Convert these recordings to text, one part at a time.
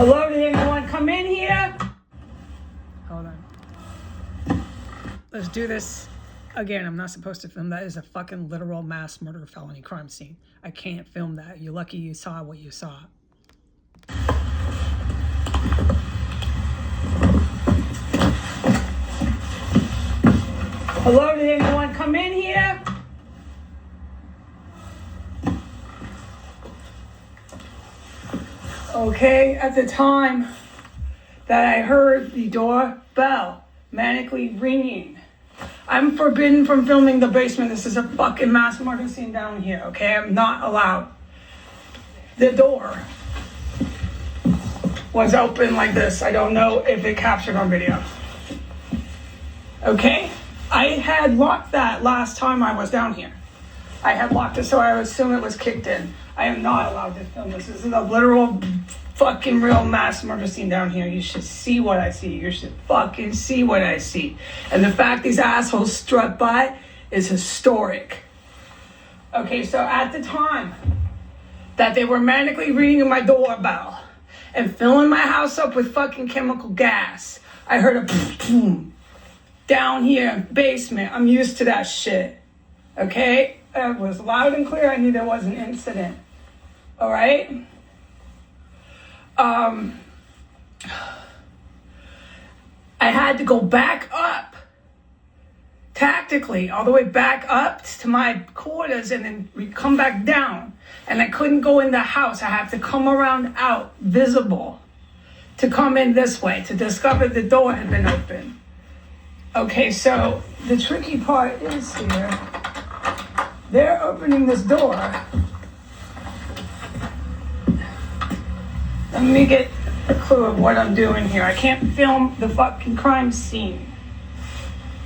Hello, did anyone come in here? Hold on. Let's do this again. I'm not supposed to film that. Is a fucking literal mass murder felony crime scene. I can't film that. You're lucky you saw what you saw. Hello, did anyone come in here? Okay, at the time that I heard the doorbell manically ringing, I'm forbidden from filming the basement. This is a fucking mass murder scene down here, okay? I'm not allowed. The door was open like this. I don't know if it captured on video. Okay? I had locked that last time I was down here. I had locked it, so I would assume it was kicked in. I am not allowed to film this. This is a literal fucking real mass murder scene down here. You should see what I see. You should fucking see what I see. And the fact these assholes struck by is historic. Okay, so at the time that they were manically ringing my doorbell and filling my house up with fucking chemical gas, I heard a boom down here, basement. I'm used to that shit. Okay? It was loud and clear. I knew there was an incident. All right? I had to go back up, tactically, all the way back up to my quarters, and then we come back down. And I couldn't go in the house. I had to come around out, visible, to come in this way, to discover the door had been open. Okay, so the tricky part is here. They're opening this door. Let me get a clue of what I'm doing here. I can't film the fucking crime scene.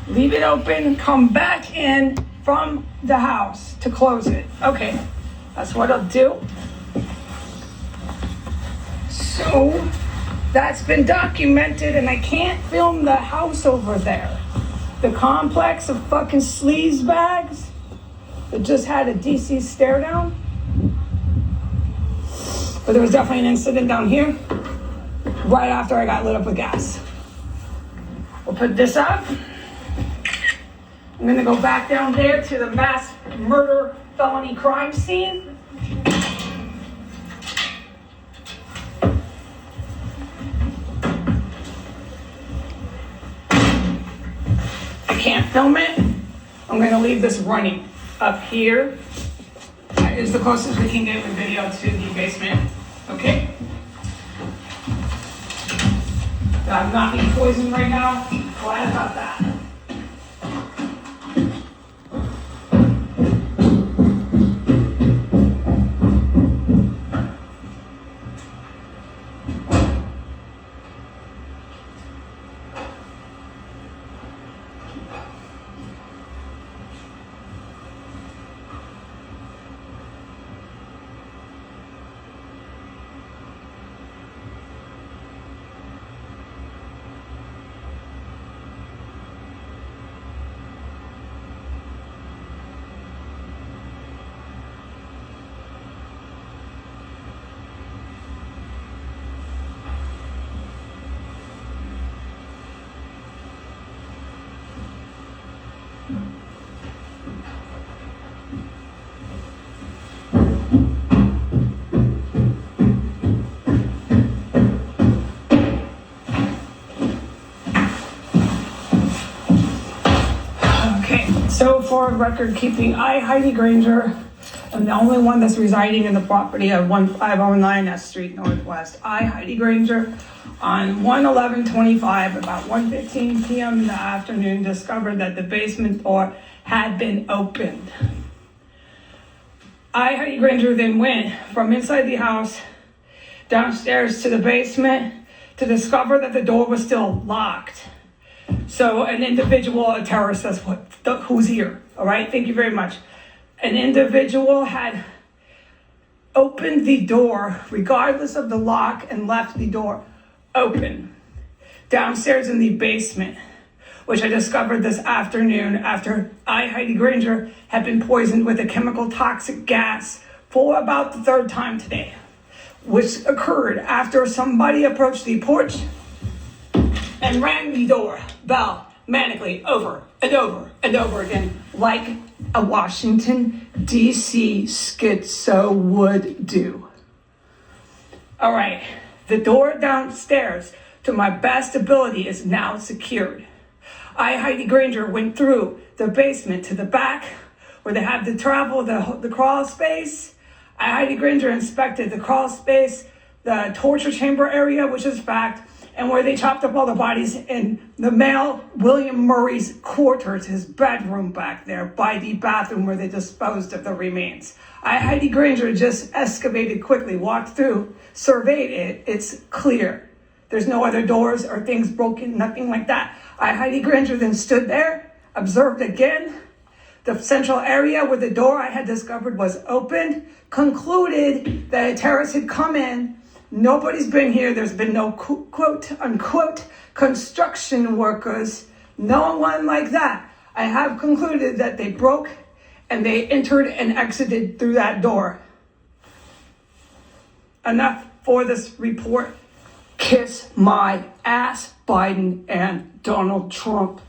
Leave it open, come back in from the house to close it. Okay, that's what I'll do. So, that's been documented, and I can't film the house over there. The complex of fucking sleaze bags that just had a DC stare down. But there was definitely an incident down here right after I got lit up with gas. We'll put this up. I'm gonna go back down there to the mass murder felony crime scene. I can't film it. I'm gonna leave this running up here. That is the closest we can get with video to the basement. Okay? I'm not being poisoned right now. Glad about that. So for record keeping, I, Heidi Granger, am the only one that's residing in the property of 1509 S Street Northwest. I, Heidi Granger, on 1/11/25, about 1:15 p.m. in the afternoon, discovered that the basement door had been opened. I, Heidi Granger, then went from inside the house downstairs to the basement to discover that the door was still locked. So an individual, a terrorist, that's who's here, all right? Thank you very much. An individual had opened the door, regardless of the lock, and left the door open downstairs in the basement, which I discovered this afternoon after I, Heidi Granger, had been poisoned with a chemical toxic gas for about the third time today. which occurred after somebody approached the porch and rang the door bell manically over and over and over again, like a Washington, D.C. schizo would do. All right, the door downstairs, to my best ability, is now secured. I, Heidi Granger, went through the basement to the back where they have the crawl space. I, Heidi Granger, inspected the crawl space, the torture chamber area, which is fact, and where they chopped up all the bodies in the male William Murray's quarters, his bedroom back there by the bathroom where they disposed of the remains. I, Heidi Granger, just excavated quickly, walked through, surveyed it. It's clear. There's no other doors or things broken, nothing like that. I, Heidi Granger, then stood there, observed again. The central area where the door I had discovered was opened, concluded that a terrorist had come in. Nobody's been here. There's been no quote unquote construction workers. No one like that. I have concluded that they broke and they entered and exited through that door. Enough for this report. Kiss my ass, Biden and Donald Trump.